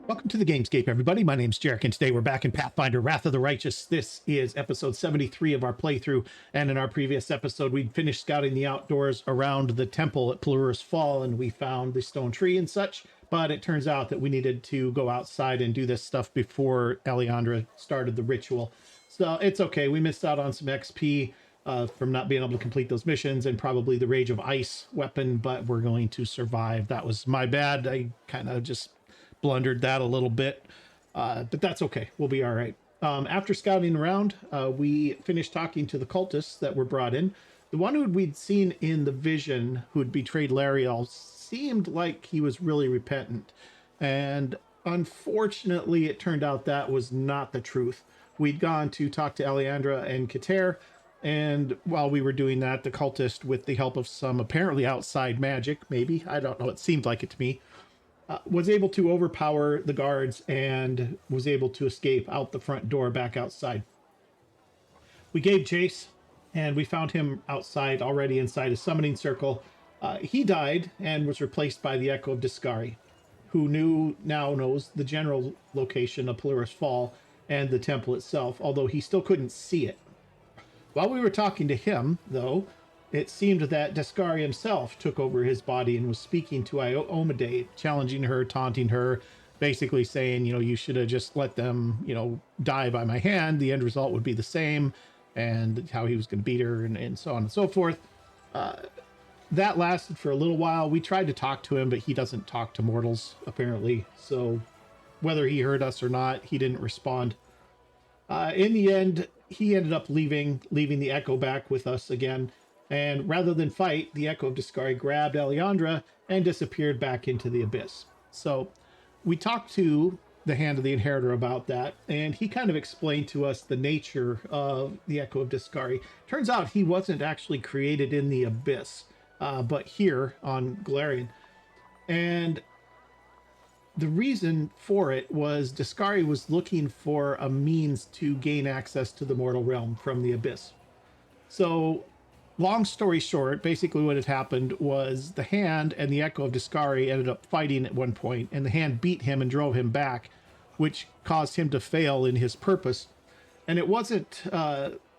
Welcome to the Gamescape, everybody. My name's Jarek, and today we're back in Pathfinder, Wrath of the Righteous. This is episode 73 of our playthrough, and in our previous episode, we'd finished scouting the outdoors around the temple at Pelurus Fall, and we found the stone tree and such, but it turns out that we needed to go outside and do this stuff before Alejandra started the ritual. So it's okay. We missed out on some XP from not being able to complete those missions and probably the Rage of Ice weapon, but we're going to survive. That was my bad. I kind of just blundered that a little bit, but that's okay. We'll be all right. After scouting around, we finished talking to the cultists that were brought in. The one who we'd seen in the vision who had betrayed Lariel seemed like he was really repentant. And unfortunately, it turned out that was not the truth. We'd gone to talk to Alejandra and Kater, and while we were doing that, the cultist, with the help of some apparently outside magic, maybe, I don't know, it seemed like it to me, was able to overpower the guards and was able to escape out the front door back outside. We gave chase, and we found him outside, already inside a summoning circle. He died and was replaced by the Echo of Discari, who now knows the general location of Pelurus Fall and the temple itself, although he still couldn't see it. While we were talking to him, though, it seemed that Discari himself took over his body and was speaking to Iomade, challenging her, taunting her, basically saying, you should have just let them, die by my hand. The end result would be the same, and how he was going to beat her, and so on and so forth. That lasted for a little while. We tried to talk to him, but he doesn't talk to mortals, apparently. So whether he heard us or not, he didn't respond. In the end, he ended up leaving the Echo back with us again. And rather than fight, the Echo of Discari grabbed Alejandra and disappeared back into the abyss. So we talked to the Hand of the Inheritor about that, and he kind of explained to us the nature of the Echo of Discari. Turns out he wasn't actually created in the abyss, but here on Galarian. And the reason for it was Discari was looking for a means to gain access to the mortal realm from the abyss. So long story short, basically what had happened was the Hand and the Echo of Discari ended up fighting at one point, and the Hand beat him and drove him back, which caused him to fail in his purpose. And it wasn't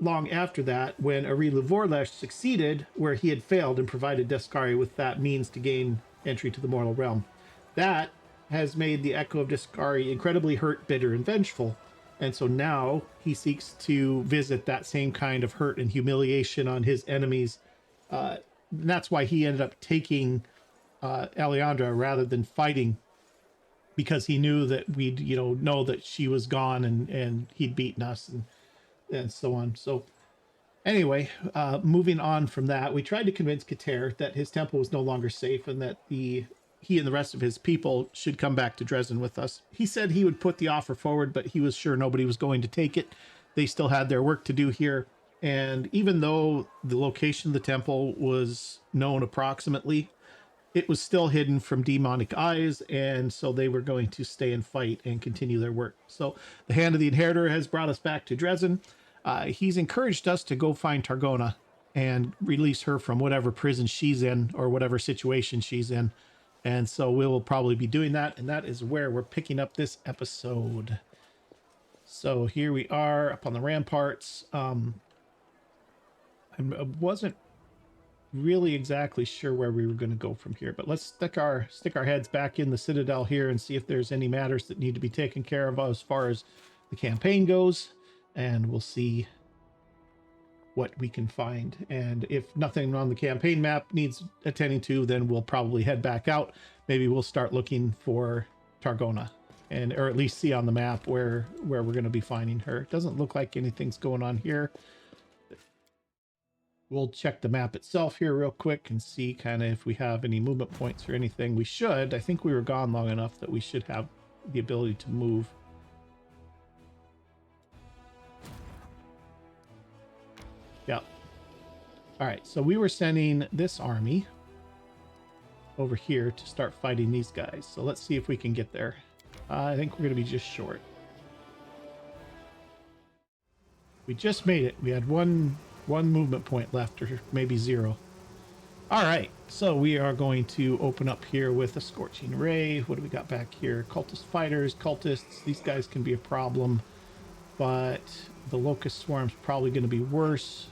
long after that when Arilu Vorlesh succeeded where he had failed and provided Discari with that means to gain entry to the mortal realm. That has made the Echo of Discari incredibly hurt, bitter, and vengeful. And so now he seeks to visit that same kind of hurt and humiliation on his enemies. And that's why he ended up taking Alejandra rather than fighting, because he knew that we'd, know that she was gone and he'd beaten us and so on. So anyway, moving on from that, we tried to convince Kater that his temple was no longer safe and that he and the rest of his people should come back to Dresden with us. He said he would put the offer forward, but he was sure nobody was going to take it. They still had their work to do here. And even though the location of the temple was known approximately, it was still hidden from demonic eyes. And so they were going to stay and fight and continue their work. So the Hand of the Inheritor has brought us back to Dresden. He's encouraged us to go find Targona and release her from whatever prison she's in or whatever situation she's in. And so we will probably be doing that, and that is where we're picking up this episode. So here we are up on the ramparts. I wasn't really exactly sure where we were going to go from here, but let's stick our heads back in the Citadel here and see if there's any matters that need to be taken care of as far as the campaign goes, and we'll see what we can find. And if nothing on the campaign map needs attending to, then we'll probably head back out. Maybe we'll start looking for Targona, or at least see on the map where we're going to be finding her. It doesn't look like anything's going on here. We'll check the map itself here real quick and see kind of if we have any movement points or anything. We should. I think we were gone long enough that we should have the ability to move. Yeah. All right, so we were sending this army over here to start fighting these guys. So let's see if we can get there. I think we're going to be just short. We just made it. We had one movement point left, or maybe zero. All right, so we are going to open up here with a Scorching Ray. What do we got back here? Cultist fighters, cultists. These guys can be a problem, but the Locust Swarm's probably going to be worse,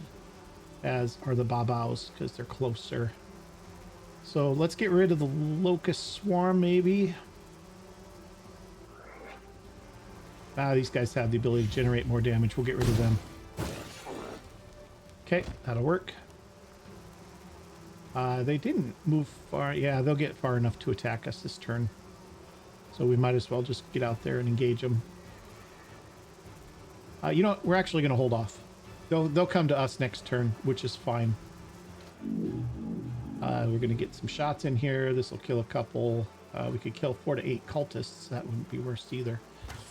as are the Babaus, because they're closer. So let's get rid of the Locust Swarm, maybe. These guys have the ability to generate more damage. We'll get rid of them. Okay, that'll work. They didn't move far. Yeah, they'll get far enough to attack us this turn. So we might as well just get out there and engage them. You know what? We're actually going to hold off. They'll come to us next turn, which is fine. We're going to get some shots in here. This will kill a couple. We could kill 4 to 8 cultists. That wouldn't be worse either.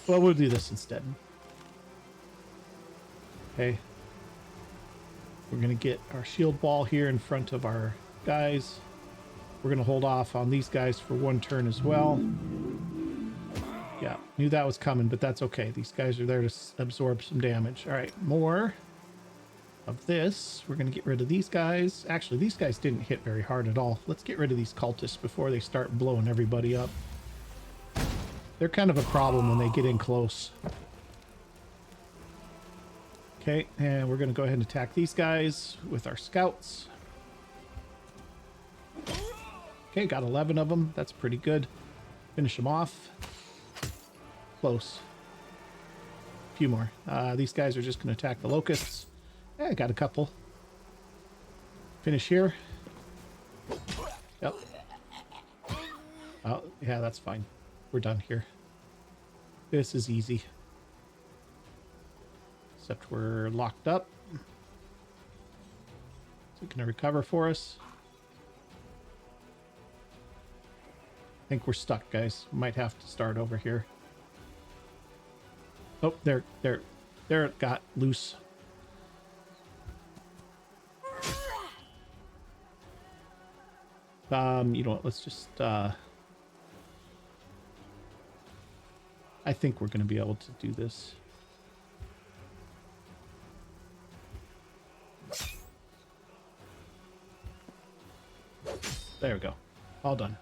Well, we'll do this instead. Okay. We're going to get our shield wall here in front of our guys. We're going to hold off on these guys for 1 turn as well. Yeah, knew that was coming, but that's okay. These guys are there to absorb some damage. All right, more of this. We're going to get rid of these guys. Actually, these guys didn't hit very hard at all. Let's get rid of these cultists before they start blowing everybody up. They're kind of a problem when they get in close. Okay, and we're going to go ahead and attack these guys with our scouts. Okay, got 11 of them. That's pretty good. Finish them off. Close. A few more. These guys are just going to attack the locusts. Yeah, got a couple. Finish here. Yep. Oh, yeah, that's fine. We're done here. This is easy. Except we're locked up. So it's going to recover for us. I think we're stuck, guys. Might have to start over here. Oh, there it got loose. You know what? Let's just. I think we're going to be able to do this. There we go. All done.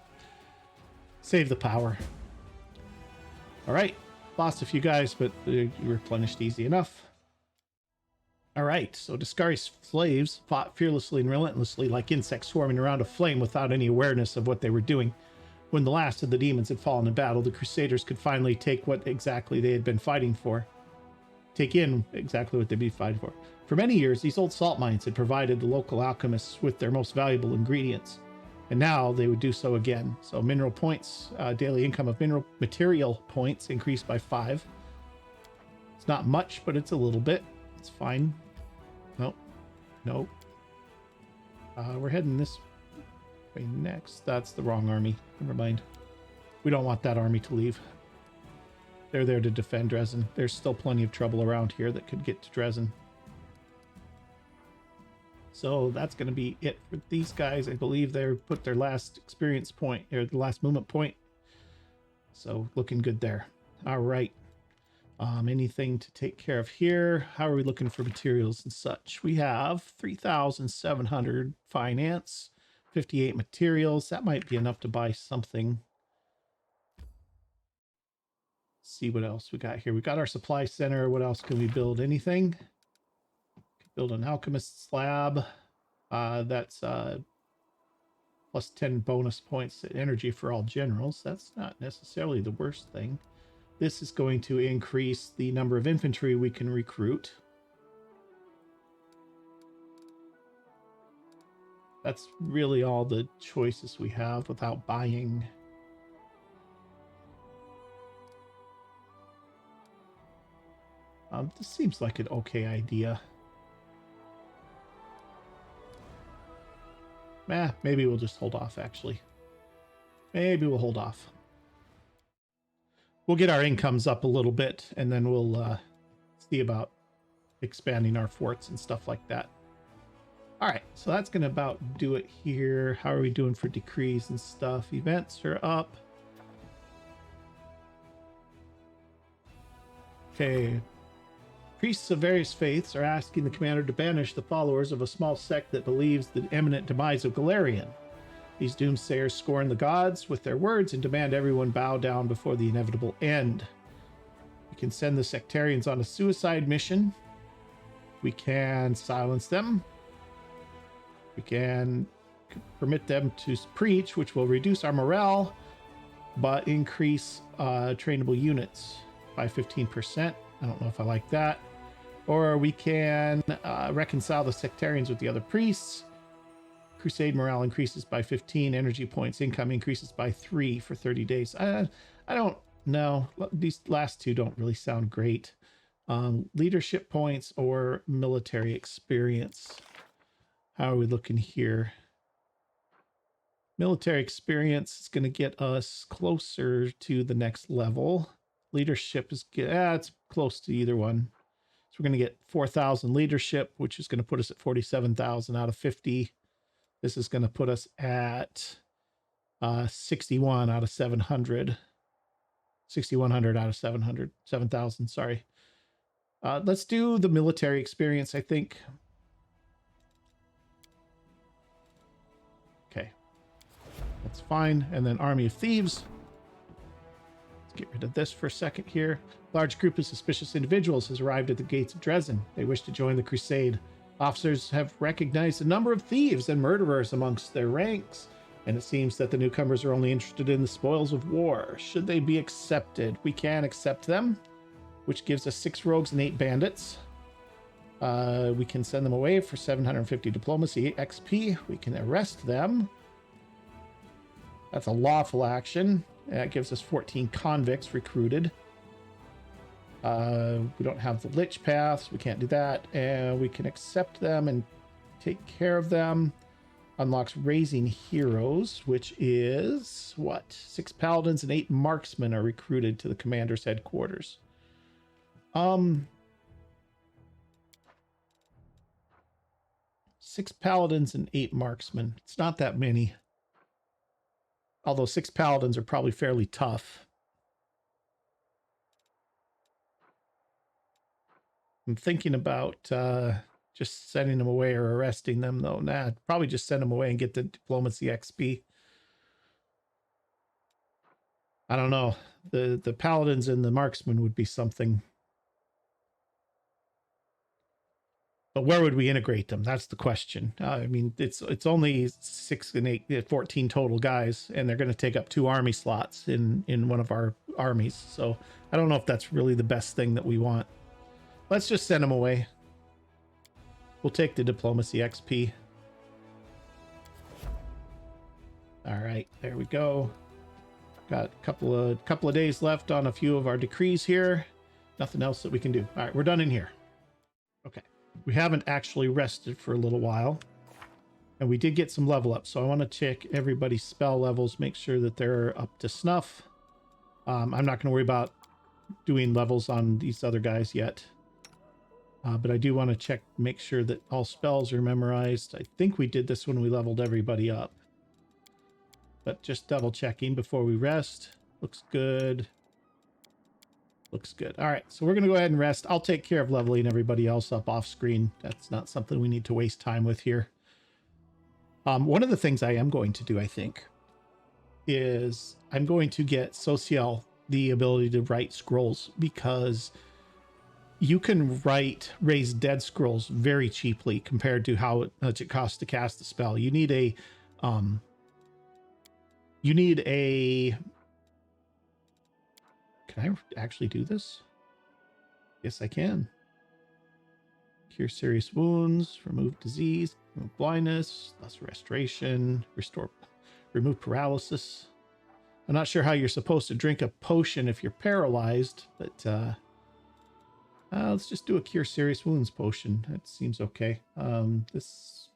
Save the power. All right. Lost a few guys, but you replenished easy enough. All right. So Discari's slaves fought fearlessly and relentlessly like insects swarming around a flame without any awareness of what they were doing. When the last of the demons had fallen in battle, the Crusaders could finally take what exactly they had been fighting for. Take in exactly what they'd be fighting for. For many years, these old salt mines had provided the local alchemists with their most valuable ingredients. And now they would do so again. So mineral points, daily income of mineral material points increased by 5. It's not much, but it's a little bit. It's fine. Nope. Nope. We're heading this way next. That's the wrong army. Never mind. We don't want that army to leave. They're there to defend Dresden. There's still plenty of trouble around here that could get to Dresden. So that's going to be it for these guys. I believe they put their last experience point, or the last movement point. So looking good there. All right. Anything to take care of here? How are we looking for materials and such? We have 3,700 finance, 58 materials. That might be enough to buy something. Let's see what else we got here. We got our supply center. What else can we build? Anything? Build an alchemist slab. That's plus 10 bonus points to energy for all generals. That's not necessarily the worst thing. This is going to increase the number of infantry we can recruit. That's really all the choices we have without buying. This seems like an okay idea. Maybe we'll just hold off, actually. Maybe we'll hold off. We'll get our incomes up a little bit, and then we'll see about expanding our forts and stuff like that. All right, so that's going to about do it here. How are we doing for decrees and stuff? Events are up. Okay. Priests of various faiths are asking the commander to banish the followers of a small sect that believes the imminent demise of Galarian. These doomsayers scorn the gods with their words and demand everyone bow down before the inevitable end. We can send the sectarians on a suicide mission. We can silence them. We can permit them to preach, which will reduce our morale, but increase trainable units by 15%. I don't know if I like that. Or we can reconcile the sectarians with the other priests. Crusade morale increases by 15 energy points. Income increases by 3 for 30 days. I don't know. These last two don't really sound great. Leadership points or military experience. How are we looking here? Military experience is going to get us closer to the next level. Leadership is it's close to either one. So we're going to get 4,000 leadership, which is going to put us at 47,000 out of 50. This is going to put us at 61 out of 700. 6,100 out of 700. 7,000, sorry. Let's do the military experience, I think. Okay. That's fine. And then Army of Thieves. Let's get rid of this for a second here. Large group of suspicious individuals has arrived at the gates of Dresden. They wish to join the crusade. Officers have recognized a number of thieves and murderers amongst their ranks, and it seems that the newcomers are only interested in the spoils of war. Should they be accepted? We can accept them, which gives us 6 rogues and 8 bandits. We can send them away for 750 diplomacy XP. We can arrest them. That's a lawful action. That gives us 14 convicts recruited. We don't have the lich paths. We can't do that. And we can accept them and take care of them. Unlocks raising heroes, which is what? 6 paladins and 8 marksmen are recruited to the commander's headquarters. 6 paladins and 8 marksmen. It's not that many. Although 6 paladins are probably fairly tough. I'm thinking about just sending them away or arresting them, though. Nah, probably just send them away and get the diplomacy XP. I don't know. The paladins and the marksmen would be something. But where would we integrate them? That's the question. I mean, it's only 6 and 8, 14 total guys, and they're going to take up 2 army slots in one of our armies. So I don't know if that's really the best thing that we want. Let's just send them away. We'll take the diplomacy XP. All right, there we go. Got a couple of days left on a few of our decrees here. Nothing else that we can do. All right, we're done in here. Okay, we haven't actually rested for a little while, and we did get some level up. So I want to check everybody's spell levels, make sure that they're up to snuff. I'm not going to worry about doing levels on these other guys yet. But I do want to check, make sure that all spells are memorized. I think we did this when we leveled everybody up. But just double checking before we rest. Looks good. Looks good. All right, so we're going to go ahead and rest. I'll take care of leveling everybody else up off screen. That's not something we need to waste time with here. One of the things I am going to do, I think, is I'm going to get Social the ability to write scrolls, because you can raise dead scrolls very cheaply compared to how much it costs to cast the spell. You need a can I actually do this? Yes, I can. Cure serious wounds, remove disease, remove blindness, less restoration, remove paralysis. I'm not sure how you're supposed to drink a potion if you're paralyzed, but let's just do a cure serious wounds potion. That seems okay. This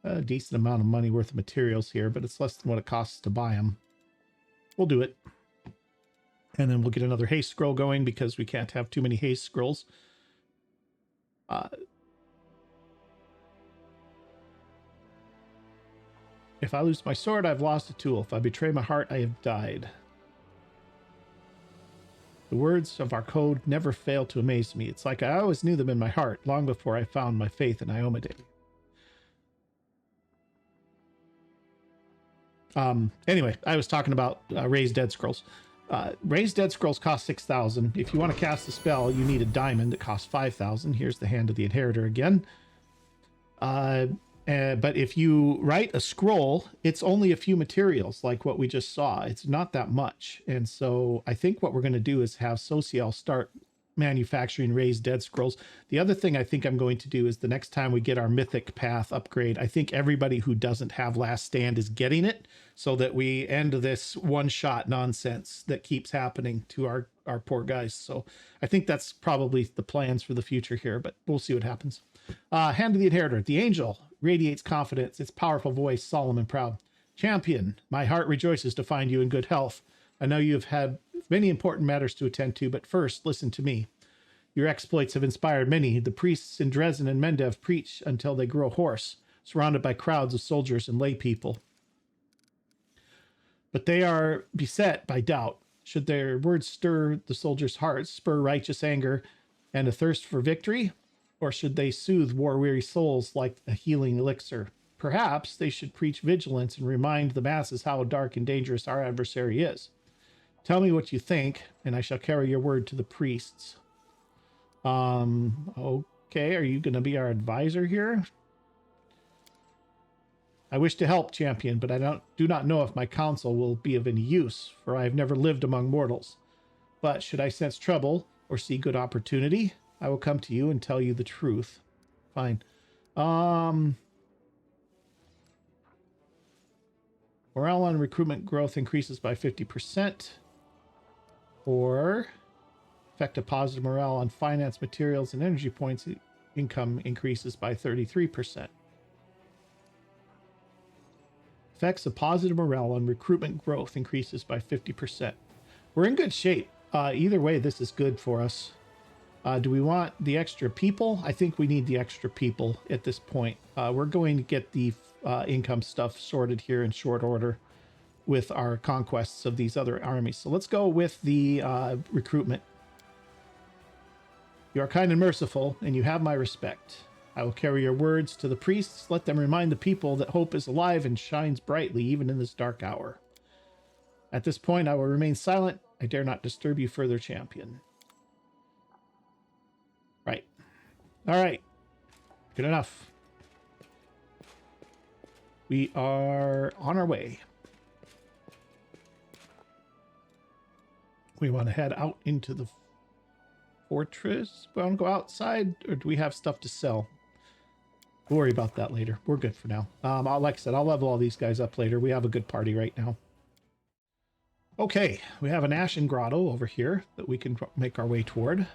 a decent amount of money worth of materials here, but it's less than what it costs to buy them. We'll do it. And then we'll get another haste scroll going, because we can't have too many haste scrolls. If I lose my sword, I've lost a tool. If I betray my heart, I have died. The words of our code never fail to amaze me. It's like I always knew them in my heart, long before I found my faith in Iomade. Anyway, I was talking about Raised Dead Scrolls. Raised Dead Scrolls cost 6,000. If you want to cast a spell, you need a diamond that costs 5,000. Here's the Hand of the Inheritor again. But if you write a scroll, it's only a few materials like what we just saw. It's not that much. And so I think what we're going to do is have Social start manufacturing Raised Dead Scrolls. The other thing I think I'm going to do is the next time we get our Mythic Path upgrade, I think everybody who doesn't have Last Stand is getting it, so that we end this one-shot nonsense that keeps happening to our poor guys. So I think that's probably the plans for the future here, but we'll see what happens. Hand of the Inheritor. The angel radiates confidence, its powerful voice solemn and proud. Champion, my heart rejoices to find you in good health. I know you have had many important matters to attend to, but first, listen to me. Your exploits have inspired many. The priests in Dresden and Mendev preach until they grow hoarse, surrounded by crowds of soldiers and lay people. But they are beset by doubt. Should their words stir the soldiers' hearts, spur righteous anger and a thirst for victory? Or should they soothe war-weary souls like a healing elixir? Perhaps they should preach vigilance and remind the masses how dark and dangerous our adversary is. Tell me what you think, and I shall carry your word to the priests. Okay, are you going to be our advisor here? I wish to help, champion, but I do not know if my counsel will be of any use, for I have never lived among mortals. But should I sense trouble or see good opportunity, I will come to you and tell you the truth. Fine. Morale on recruitment growth increases by 50%. Or effect of positive morale on finance, materials, and energy points income increases by 33%. Effects of positive morale on recruitment growth increases by 50%. We're in good shape. Either way, this is good for us. Do we want the extra people? I think we need the extra people at this point. We're going to get the income stuff sorted here in short order with our conquests of these other armies. So let's go with the recruitment. You are kind and merciful, and you have my respect. I will carry your words to the priests. Let them remind the people that hope is alive and shines brightly even in this dark hour. At this point, I will remain silent. I dare not disturb you further, champion. Right. All right. Good enough. We are on our way. We want to head out into the fortress. We want to go outside, or do we have stuff to sell? We'll worry about that later. We're good for now. Like I said, I'll level all these guys up later. We have a good party right now. Okay, we have an Ashen Grotto over here that we can make our way toward.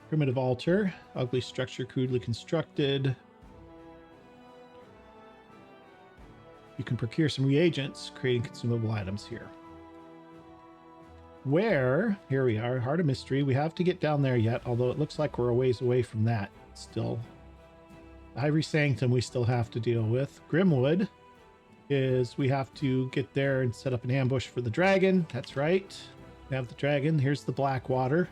Primitive altar, ugly structure, crudely constructed. You can procure some reagents, creating consumable items here. Here we are, Heart of Mystery. We have to get down there yet, although it looks like we're a ways away from that still. Ivory Sanctum we still have to deal with. Grimwood is we have to get there and set up an ambush for the dragon. That's right. We have the dragon. Here's the Blackwater.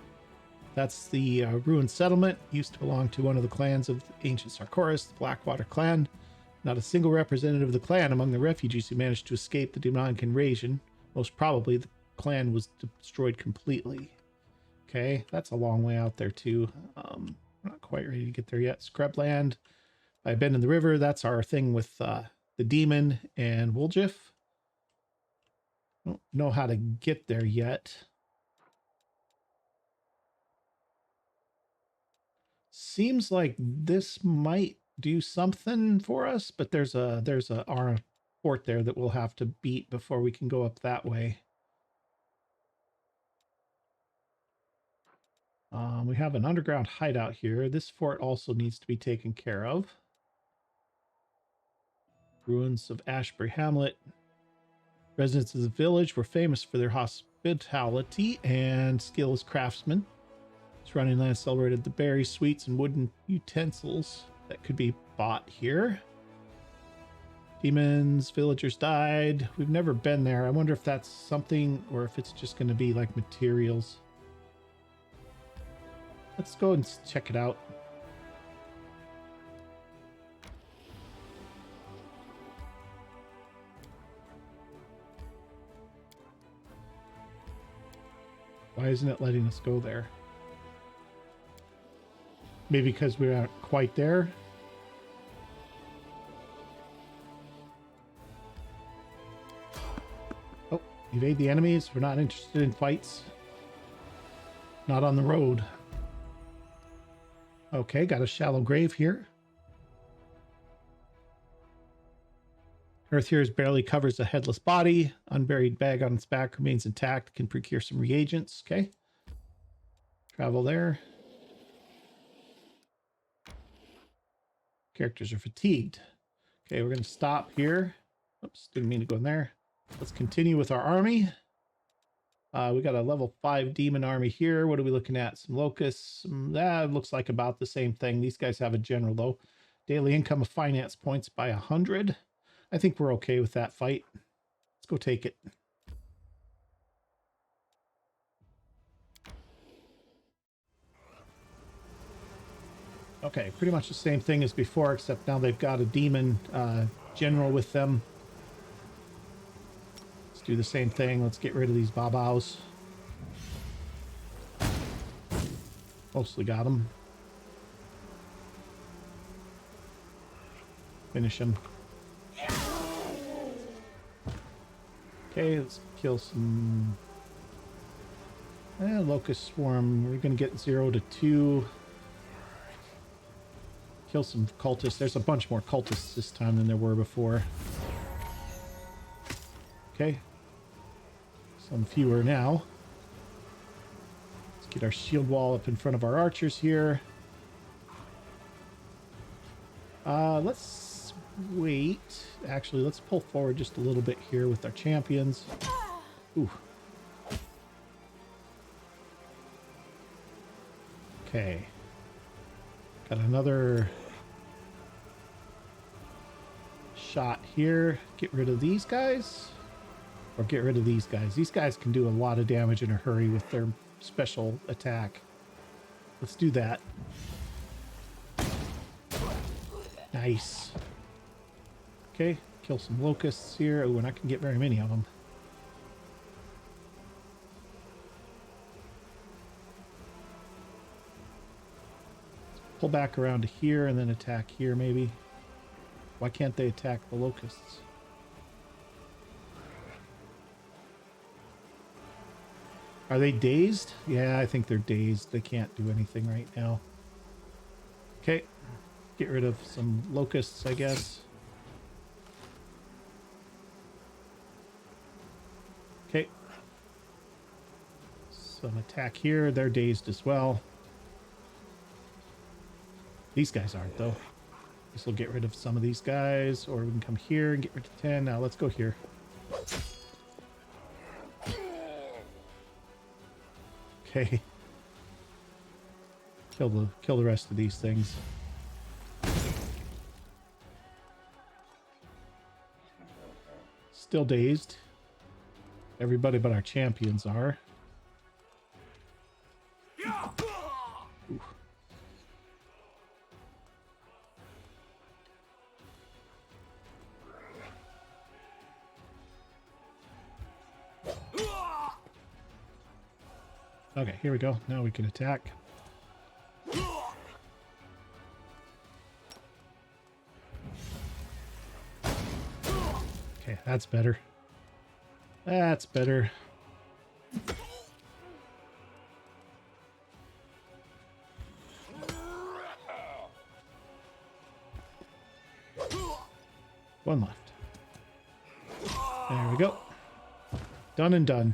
That's the ruined settlement. Used to belong to one of the clans of ancient Sarkoris, the Blackwater clan. Not a single representative of the clan among the refugees who managed to escape the demonic invasion. Most probably the clan was destroyed completely. Okay, that's a long way out there too. We're not quite ready to get there yet. Scrubland by Bend in the River. That's our thing with the demon and Woljif. Don't know how to get there yet. Seems like this might do something for us, but there's our fort there that we'll have to beat before we can go up that way. We have an underground hideout here. This fort also needs to be taken care of. Ruins of Ashbury Hamlet. Residents of the village were famous for their hospitality and skill as craftsmen. Surrounding land celebrated the berries, sweets, and wooden utensils that could be bought here. Demons, villagers died. We've never been there. I wonder if that's something or if it's just going to be like materials. Let's go and check it out. Why isn't it letting us go there? Maybe because we aren't quite there. Oh, evade the enemies. We're not interested in fights. Not on the road. Okay, got a shallow grave here. Earth here barely covers a headless body. Unburied bag on its back remains intact. Can procure some reagents. Okay. Travel there. Characters are fatigued. Okay, we're going to stop here. Oops, didn't mean to go in there. Let's continue with our army. We got a level 5 demon army here. What are we looking at? Some locusts. That looks like about the same thing. These guys have a general, though. Daily income of finance points by 100. I think we're okay with that fight. Let's go take it. Okay, pretty much the same thing as before, except now they've got a demon general with them. Let's do the same thing. Let's get rid of these babaos. Mostly got them. Finish them. Okay, let's kill some locust swarm. We're going to get 0 to 2. Kill some cultists. There's a bunch more cultists this time than there were before. Okay. Some fewer now. Let's get our shield wall up in front of our archers here. Let's wait. Actually, let's pull forward just a little bit here with our champions. Ooh. Okay. Got another shot here. Get rid of these guys. Or get rid of these guys. These guys can do a lot of damage in a hurry with their special attack. Let's do that. Nice. Okay, kill some locusts here. Oh, and I can get very many of them. Pull back around to here and then attack here, maybe. Why can't they attack the locusts? Are they dazed? Yeah, I think they're dazed. They can't do anything right now. Okay. Get rid of some locusts, I guess. Okay. Some attack here. They're dazed as well. These guys aren't, though. This will get rid of some of these guys, or we can come here and get rid of 10. Now let's go here. Okay. Kill the rest of these things. Still dazed. Everybody but our champions are. Ooh. Okay, here we go. Now we can attack. Okay, that's better. That's better. One left. There we go. Done and done.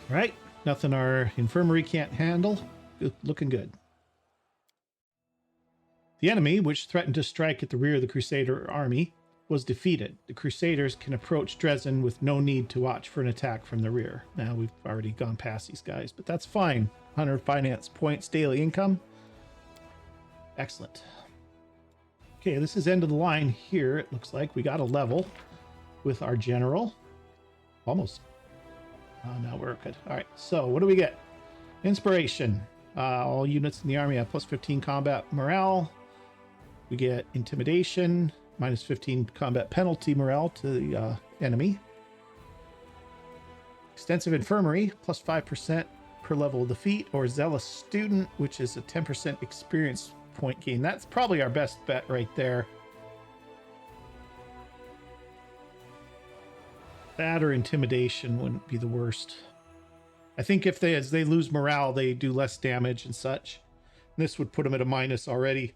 Right, nothing our infirmary can't handle. Looking good. The enemy, which threatened to strike at the rear of the Crusader army, was defeated. The Crusaders can approach Dresden with no need to watch for an attack from the rear. Now, we've already gone past these guys, but that's fine. 100 finance points, daily income. Excellent. Okay, this is end of the line here. It looks like we got a level with our general. Almost. Now we're good. All right, so what do we get? Inspiration. All units in the army have plus 15 combat morale. We get intimidation, minus 15 combat penalty morale to the enemy. Extensive infirmary, plus 5% per level of defeat, or zealous student, which is a 10% experience point gain. That's probably our best bet right there. That or intimidation wouldn't be the worst. I think if they, as they lose morale, they do less damage and such. This would put them at a minus already.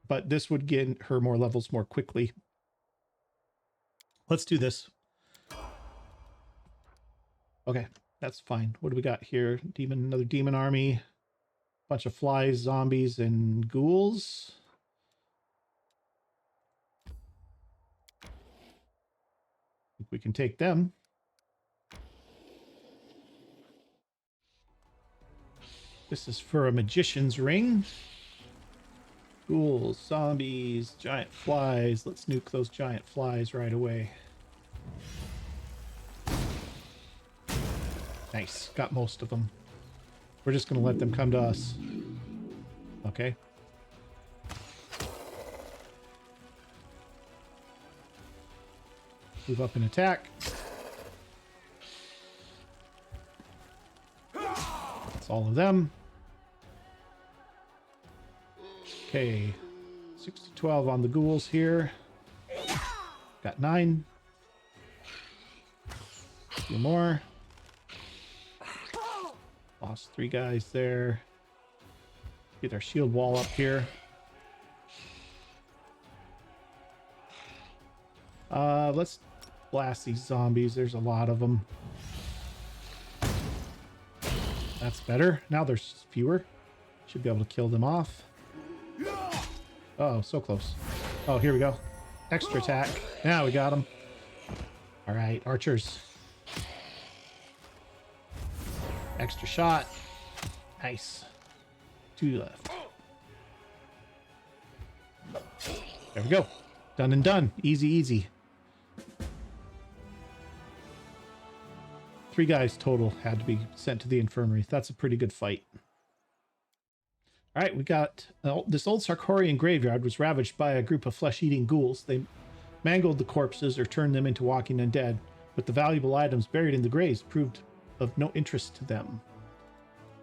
But this would get her more levels more quickly. Let's do this. Okay, that's fine. What do we got here? Demon, another demon army. Bunch of flies, zombies, and ghouls. I think we can take them. This is for a magician's ring. Ghouls, zombies, giant flies. Let's nuke those giant flies right away. Nice. Got most of them. We're just going to let them come to us. Okay. Move up and attack. That's all of them. Okay. 6 to 12 on the ghouls here. Got 9. A few more. Lost 3 guys there. Get our shield wall up here. Let's blast these zombies. There's a lot of them. That's better. Now there's fewer. Should be able to kill them off. Oh, so close. Oh, here we go. Extra attack. Now we got them. All right, archers. Extra shot. Nice. 2 left. There we go. Done and done. Easy, easy. 3 guys total had to be sent to the infirmary. That's a pretty good fight. All right, we got this old Sarkorian graveyard was ravaged by a group of flesh-eating ghouls. They mangled the corpses or turned them into walking undead, but the valuable items buried in the graves proved of no interest to them.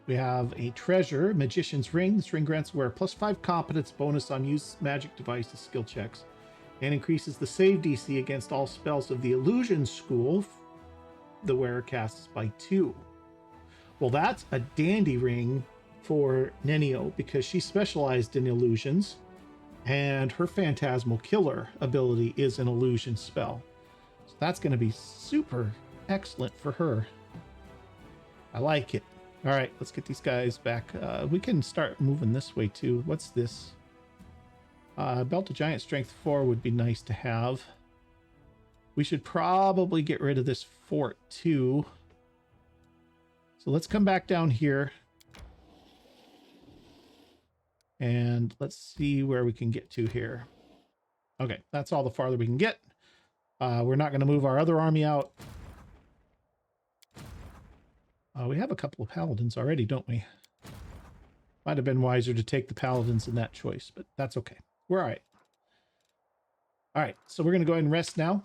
We have a treasure, Magician's Ring. This ring grants wearer plus 5 competence bonus on use magic devices skill checks and increases the save DC against all spells of the illusion school the wearer casts by 2. Well, that's a dandy ring for Nenio because she specialized in illusions and her phantasmal killer ability is an illusion spell. So that's going to be super excellent for her. I like it. All right, let's get these guys back. We can start moving this way too. What's this? Belt of Giant Strength 4 would be nice to have. We should probably get rid of this fort too. So let's come back down here. And let's see where we can get to here. Okay, that's all the farther we can get. We're not going to move our other army out. We have a couple of paladins already, don't we? Might have been wiser to take the paladins in that choice, but that's okay. We're all right. All right, so we're going to go ahead and rest now.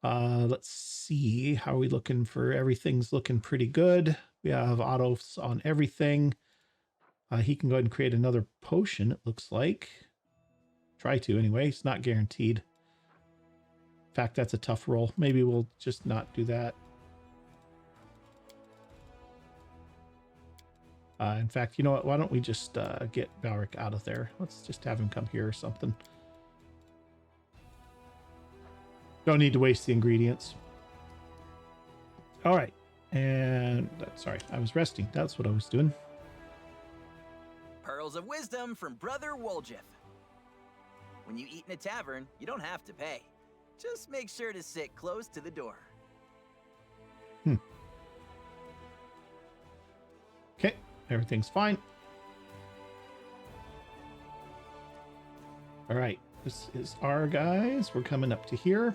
Let's see. How are we looking for everything's looking pretty good. We have autos on everything. He can go ahead and create another potion, it looks like. Try to anyway. It's not guaranteed. In fact, that's a tough roll. Maybe we'll just not do that. In fact, you know what? Why don't we just get Valric out of there? Let's just have him come here or something. Don't need to waste the ingredients. All right. And sorry, I was resting. That's what I was doing. Pearls of wisdom from Brother Woljif. When you eat in a tavern, you don't have to pay. Just make sure to sit close to the door. Okay, everything's fine. All right, this is our guys. We're coming up to here.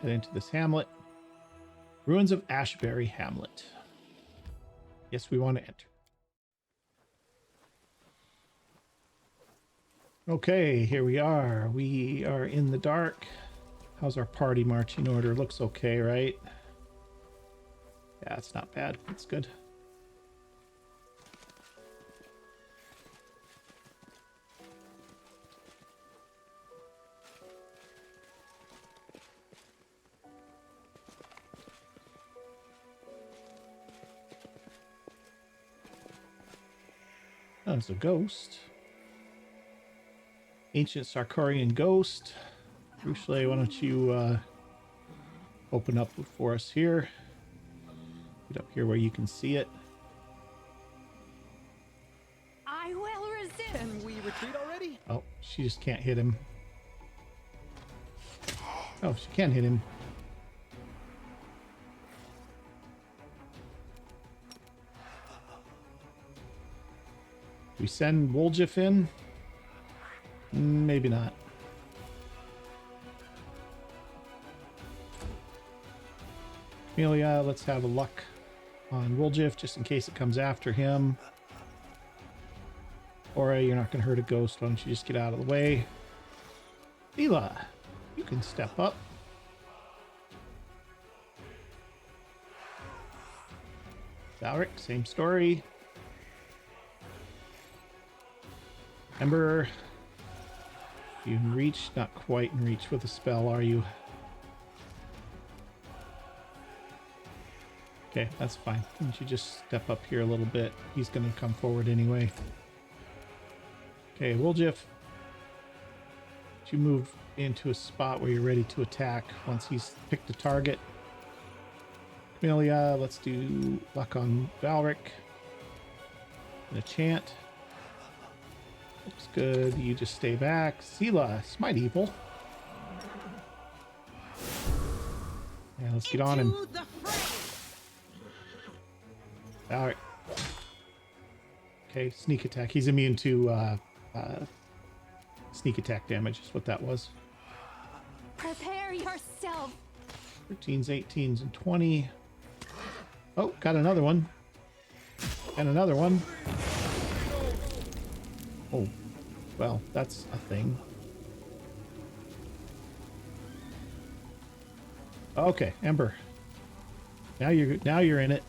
Get into this hamlet. Ruins of Ashbury Hamlet. Yes, we want to enter. Okay, here we are. We are in the dark. How's our party marching order? Looks okay, right? Yeah, it's not bad. It's good. Oh, there's a ghost. Ancient Sarkarian ghost. Ruchle, why don't you open up for us here? Get up here where you can see it. I will resist. Can we retreat already? Oh, she just can't hit him. Oh, she can hit him. We send Woljif in? Maybe not. Amelia, let's have a luck on Woljif just in case it comes after him. Ora, you're not going to hurt a ghost. Why don't you just get out of the way? Ela, you can step up. Valric, same story. Ember, you can reach, not quite in reach with a spell, are you? Okay, that's fine. Why don't you just step up here a little bit? He's going to come forward anyway. Okay, Woljif, you move into a spot where you're ready to attack once he's picked a target. Camellia, let's do luck on Valric. And a chant. Looks good. You just stay back. Sela, Smite Evil. Yeah, let's get on him. Alright. Okay, sneak attack. He's immune to sneak attack damage, is what that was. Prepare yourself. 13s, 18s, and 20. Oh, got another one. And another one. Oh, well, that's a thing. Okay, Ember. Now you're in it.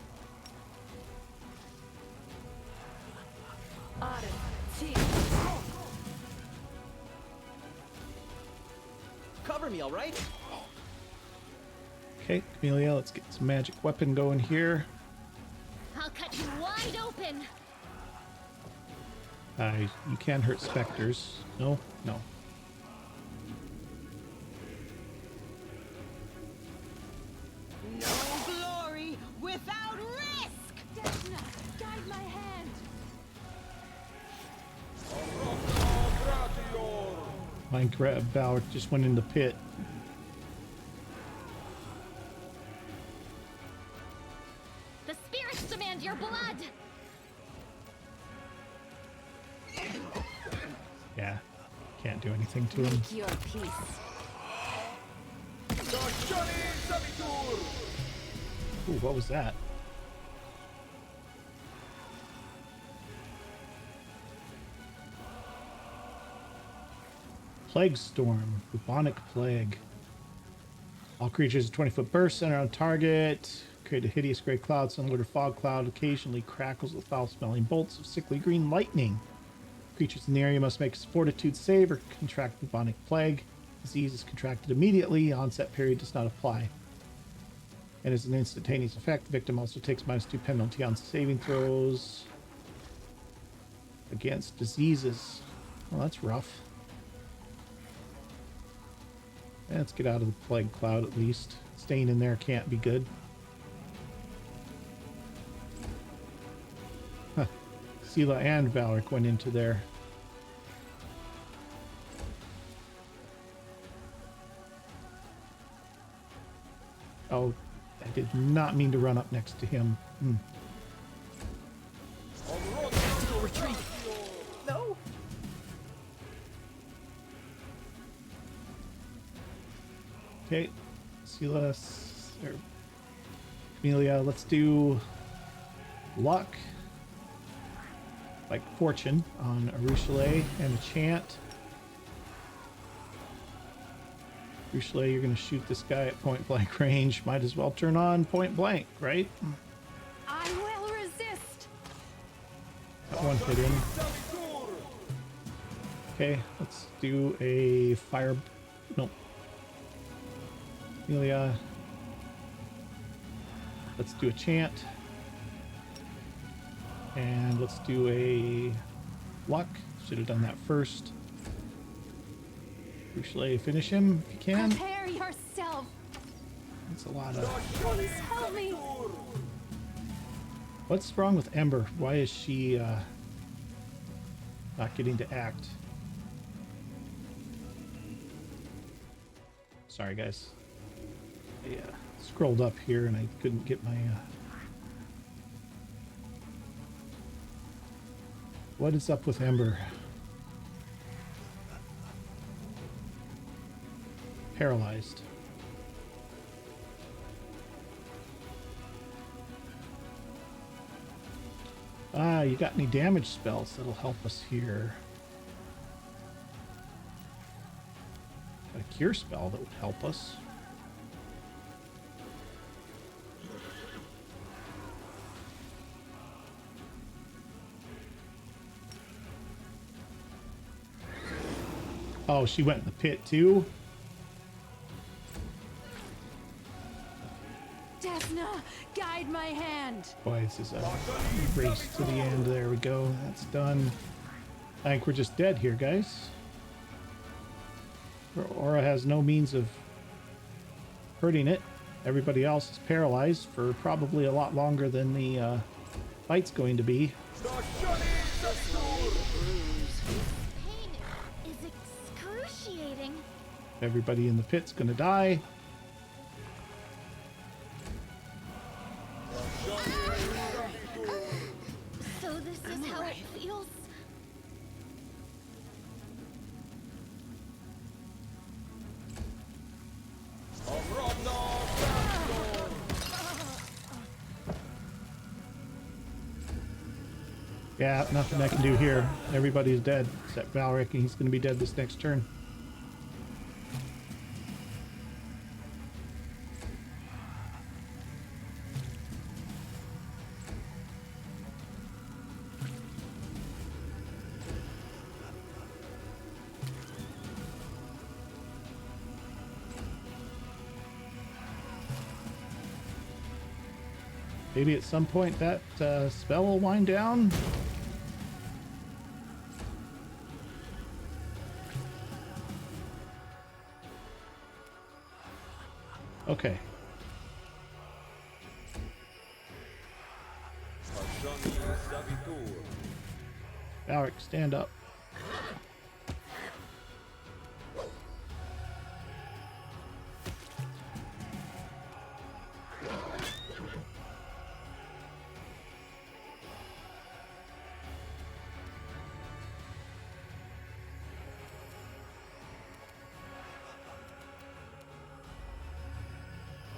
Cover me, all right? Okay, Camellia, let's get some magic weapon going here. I'll cut you wide open. You can hurt specters. No, no. No glory without risk. Desna, guide my hand. Mine grab Valric just went in the pit. The spirits demand your blood. Yeah, can't do anything to him. Make your peace. Ooh, what was that? Plague Storm, bubonic plague. All creatures 20-foot burst center on target. Create a hideous gray cloud similar to fog cloud. Occasionally crackles with foul-smelling bolts of sickly green lightning. Creatures in the area must make a fortitude save or contract bubonic plague. Disease is contracted immediately. Onset period does not apply. It is an instantaneous effect. The victim also takes -2 penalty on saving throws against diseases. Well, that's rough. Let's get out of the plague cloud at least. Staying in there can't be good. Huh. Sela and Valric went into there. Oh, I did not mean to run up next to him. retreat. No. Okay, Silas, or Amelia, let's do luck, like fortune, on a Rochelet and a chant. Rochelet, you're going to shoot this guy at point blank range. Might as well turn on point blank, right? I will resist. That one hit him. Okay, let's do a fire. Nope. Amelia. Let's do a chant. And let's do a luck. Should have done that first. Rochelet, finish him if you can. Prepare yourself. That's a lot of... Please help me. What's wrong with Ember? Why is she not getting to act? Sorry, guys. I scrolled up here and I couldn't get my... What is up with Ember? Paralyzed. Ah, you got any damage spells that'll help us here? Got a cure spell that would help us. Oh, she went in the pit too? Desna, guide my hand. Boy, this is a race to the end. There we go. That's done. I think we're just dead here, guys. Aura has no means of hurting it. Everybody else is paralyzed for probably a lot longer than the fight's going to be. Pain is excruciating. Everybody in the pit's going to die. So this is how it feels. Yeah, nothing I can do here. Everybody's dead except Valric, and he's going to be dead this next turn. Maybe at some point that spell will wind down. Okay. Valric, stand up.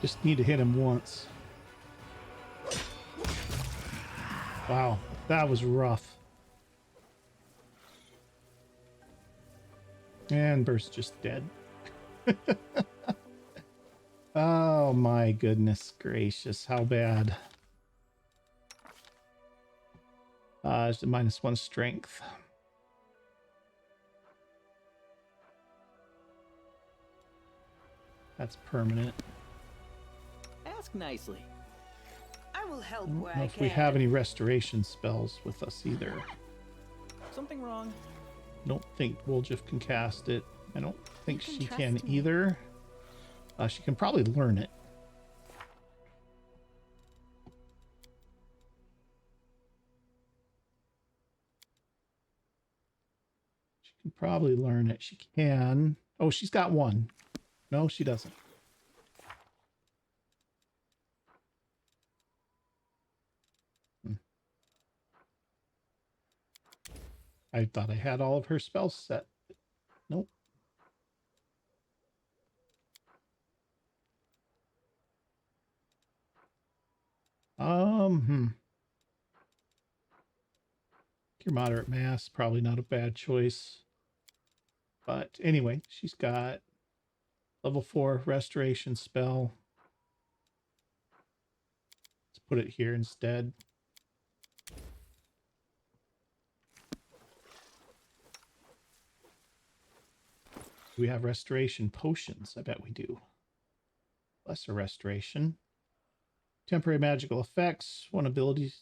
Just need to hit him once. Wow, that was rough. And Burst's just dead. Oh my goodness gracious, how bad. It's a -1 strength. That's permanent. Ask nicely. I will help I where don't know I if can. we have any restoration spells with us either. Something wrong? Don't think Woljif can cast it. I don't think can she trust can me. either. She can probably learn it. She can probably learn it. She can. Oh, she's got one. No, she doesn't. I thought I had all of her spells set. Nope. Cure moderate mass, probably not a bad choice. But anyway, she's got level 4 restoration spell. Let's put it here instead. Do we have restoration potions? I bet we do. Lesser restoration. Temporary magical effects. One ability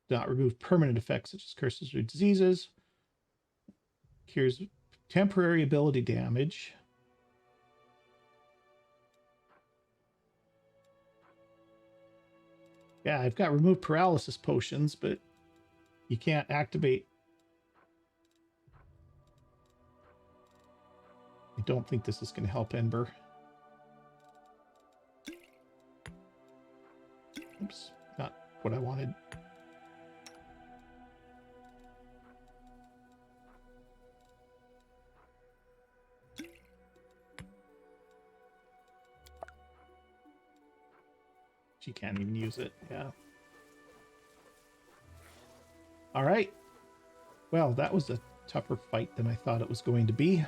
do not remove permanent effects such as curses or diseases. Cures temporary ability damage. Yeah, I've got remove paralysis potions, but you can't activate. I don't think this is going to help Ember. Oops, not what I wanted. She can't even use it. Yeah. All right. Well, that was a tougher fight than I thought it was going to be.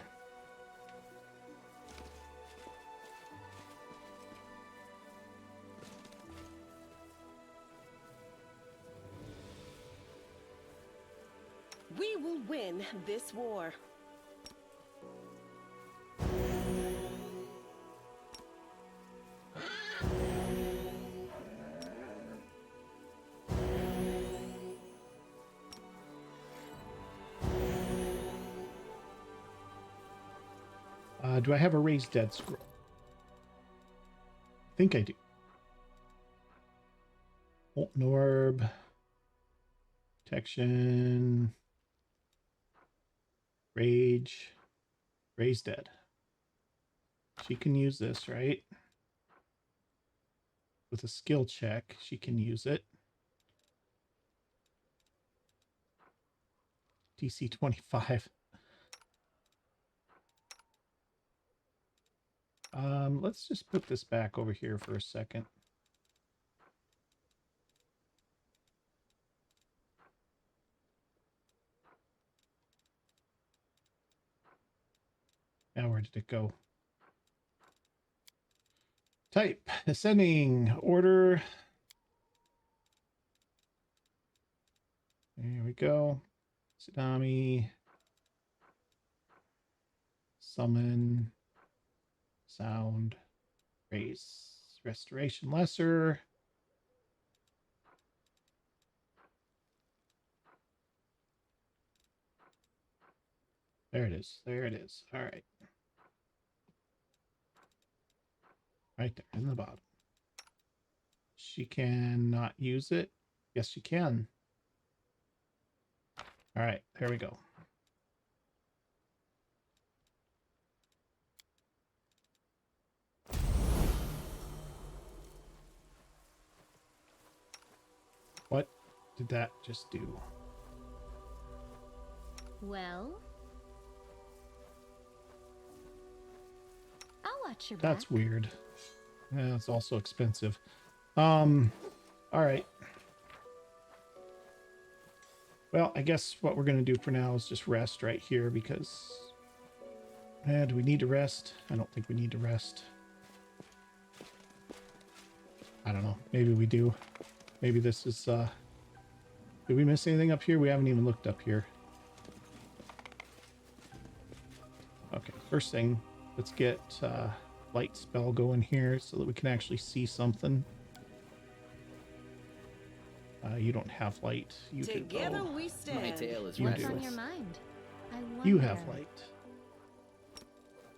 We will win this war. Do I have a raised dead scroll? I think I do. Molten orb. Protection. Rage. Raised dead. She can use this, right? With a skill check, she can use it. DC 25. Let's just put this back over here for a second. Now, where did it go? Type, ascending, order. There we go. Tsunami. Summon. Sound. Raise. Restoration lesser. There it is. There it is. All right. Right there in the bottom. She cannot use it. Yes, she can. All right. There we go. What did that just do? Well, I'll watch your back. That's weird. Yeah, it's also expensive. All right. Well, I guess what we're going to do for now is just rest right here because... do we need to rest? I don't think we need to rest. I don't know. Maybe we do. Maybe this is... Did we miss anything up here? We haven't even looked up here. Okay, first thing, let's get light spell going here so that we can actually see something. You don't have light. You do, Together though. we stand. My tail is You What's do. on your mind? I wonder. You have light.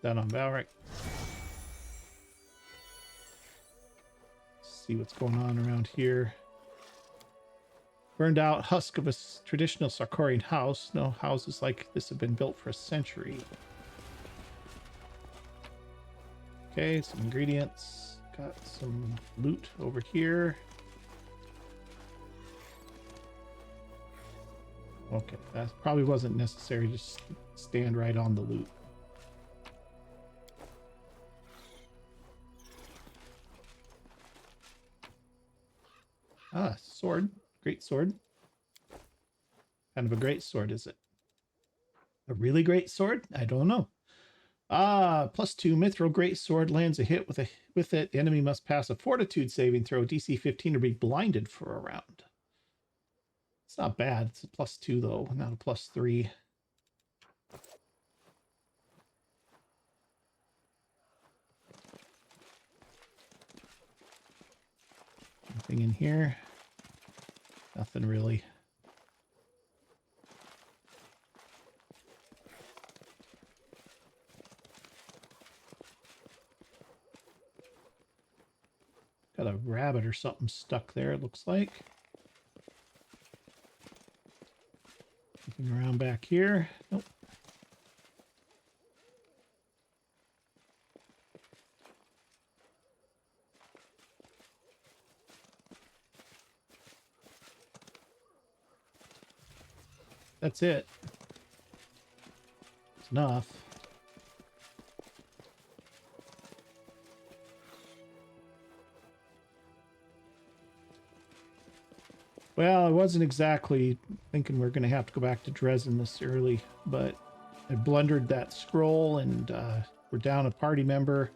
Done on Valric. See what's going on around here. Burned out husk of a traditional Sarkorian house. No houses like this have been built for a century. Okay, some ingredients. Got some loot over here. okay. That probably wasn't necessary. Just stand right on the loot. Ah, sword. Great sword. Kind of a great sword, is it? A really great sword? I don't know. Ah, +2 mithril great sword lands a hit with it. The enemy must pass a fortitude saving throw, DC 15, or be blinded for a round. It's not bad. It's a +2 though, not a +3. Anything in here? Nothing really. Got a rabbit or something stuck there, it looks like. Looking around back here. Nope. That's it. It's enough. Well, I wasn't exactly thinking we're going to have to go back to Dresden this early, but I blundered that scroll and we're down a party member.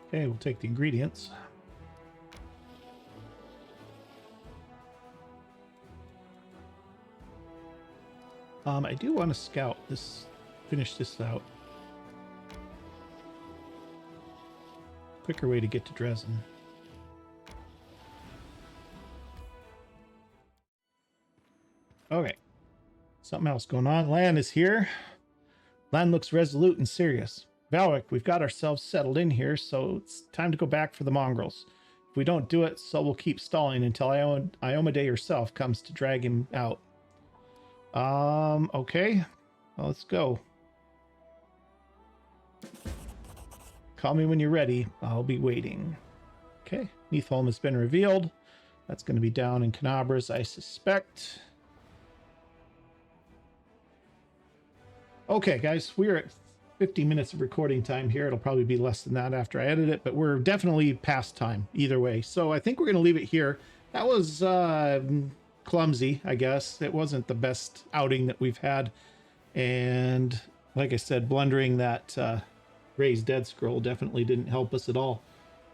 Okay, we'll take the ingredients. I do want to scout this, finish this out. Quicker way to get to Dresden. Okay. Something else going on. Lan is here. Lan looks resolute and serious. Valric, we've got ourselves settled in here, so it's time to go back for the mongrels. If we don't do it, so we'll keep stalling until Iomade herself comes to drag him out. Okay. Well, let's go. Call me when you're ready. I'll be waiting. Okay. Neathholm has been revealed. That's going to be down in Canabras, I suspect. Okay, guys. We're at 50 minutes of recording time here. It'll probably be less than that after I edit it, but we're definitely past time either way. So I think we're going to leave it here. That was clumsy, I guess. It wasn't the best outing that we've had. And like I said, blundering that Raised Dead scroll definitely didn't help us at all.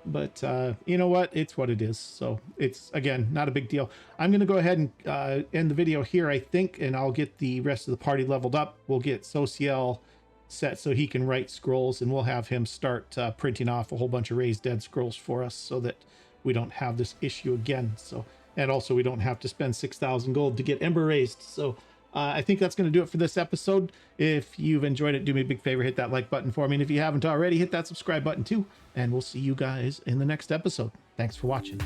But you know what? It's what it is. So it's, again, not a big deal. I'm going to go ahead and end the video here, I think, and I'll get the rest of the party leveled up. We'll get Sociel set so he can write scrolls, and we'll have him start printing off a whole bunch of Raised Dead scrolls for us so that we don't have this issue again. So, and also we don't have to spend 6,000 gold to get Ember raised. So I think that's going to do it for this episode. If you've enjoyed it, do me a big favor, hit that like button for me. And if you haven't already, hit that subscribe button too. And we'll see you guys in the next episode. Thanks for watching.